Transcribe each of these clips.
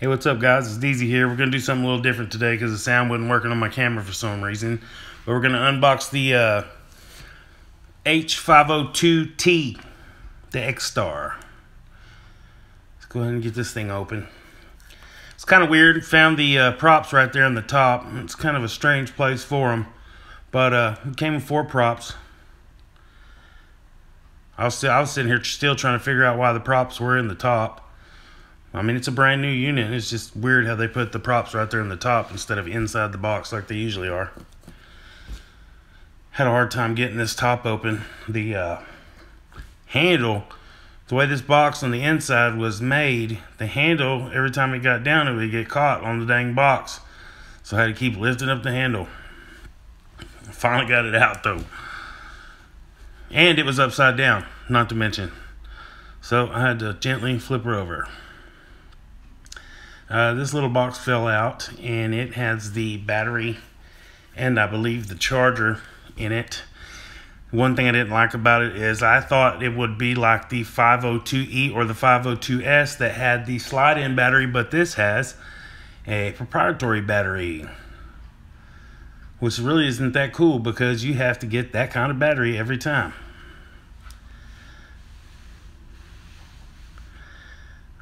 Hey, what's up, guys? It's DZ here. We're going to do something a little different today because the sound wasn't working on my camera for some reason. But we're going to unbox the H502T X Star. Let's go ahead and get this thing open. It's kind of weird. Found the props right there on the top. It's kind of a strange place for them. But it came with 4 props. I was sitting here still trying to figure out why the props were in the top. I mean, it's a brand new unit. It's just weird how they put the props right there in the top instead of inside the box like they usually are. Had a hard time getting this top open. The handle, the way this box on the inside was made, the handle, every time it got down, it would get caught on the dang box. So I had to keep lifting up the handle. Finally got it out, though. And it was upside down, not to mention. So I had to gently flip her over. This little box fell out, and it has the battery and I believe the charger in it. One thing I didn't like about it is I thought it would be like the 502E or the 502S that had the slide-in battery, but this has a proprietary battery, which really isn't that cool because you have to get that kind of battery every time.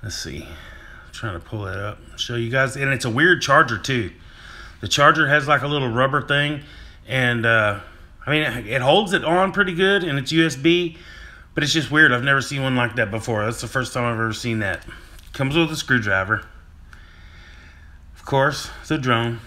Let's see. Trying to pull that up, show you guys, and it's a weird charger too. The charger has like a little rubber thing, and I mean, it holds it on pretty good, and it's USB, but it's just weird. I've never seen one like that before. That's the first time I've ever seen that. Comes with a screwdriver, of course, the drone.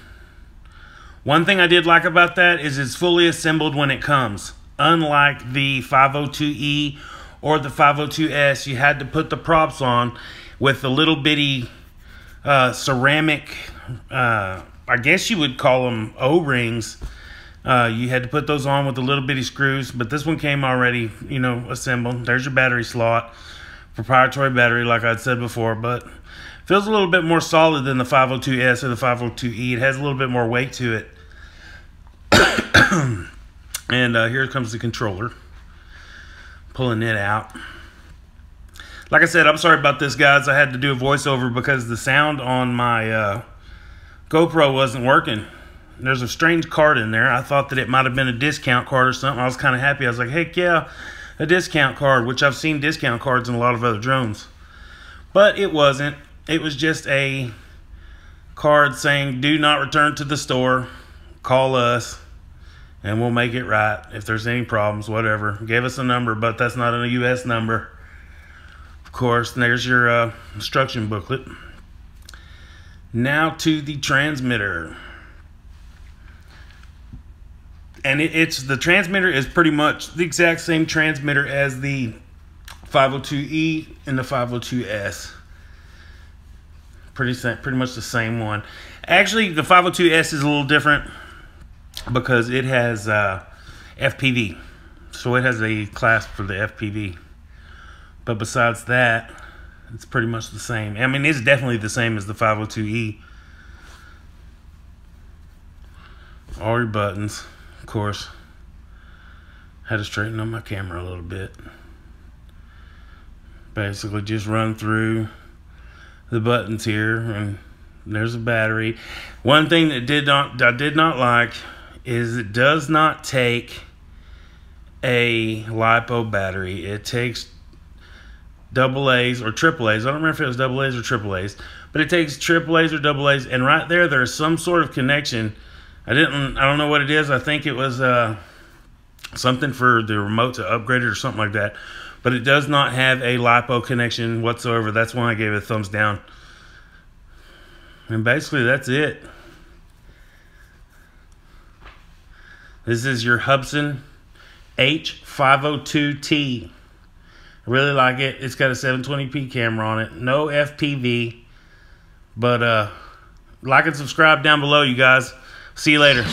One thing I did like about that is it's fully assembled when it comes, unlike the 502E or the 502S. You had to put the props on with the little bitty ceramic, I guess you would call them O-rings. You had to put those on with the little bitty screws, but this one came already, you know, assembled. There's your battery slot, proprietary battery, like I'd said before, but feels a little bit more solid than the 502S or the 502E. It has a little bit more weight to it. And here comes the controller. Pulling it out. Like I said, I'm sorry about this, guys. I had to do a voiceover because the sound on my GoPro wasn't working. There's a strange card in there. I thought that it might have been a discount card or something. I was kind of happy. I was like, heck yeah, a discount card, which I've seen discount cards in a lot of other drones. But it wasn't. It was just a card saying, do not return to the store. Call us, and we'll make it right. If there's any problems, whatever. Gave us a number, but that's not a U.S. number. Of course, and there's your instruction booklet. Now to the transmitter. And the transmitter is pretty much the exact same transmitter as the 502E and the 502S. Pretty much the same one. Actually, the 502S is a little different because it has FPV. So it has a clasp for the FPV. But besides that, it's pretty much the same. I mean, it's definitely the same as the 502E. All your buttons, of course. Had to straighten up my camera a little bit. Basically, just run through the buttons here, and there's a battery. One thing that I did not like is it does not take a LiPo battery. It takes AA's or AAA's. I don't remember if it was AA's or AAA's, but it takes AAA's or AA's, and right there's some sort of connection. I don't know what it is. I think it was something for the remote to upgrade it or something like that, but it does not have a LiPo connection whatsoever. That's why I gave it a thumbs down. And basically that's it. This is your Hubsan H502T. I really like it. It's got a 720p camera on it. No FPV. But like and subscribe down below, you guys. See you later.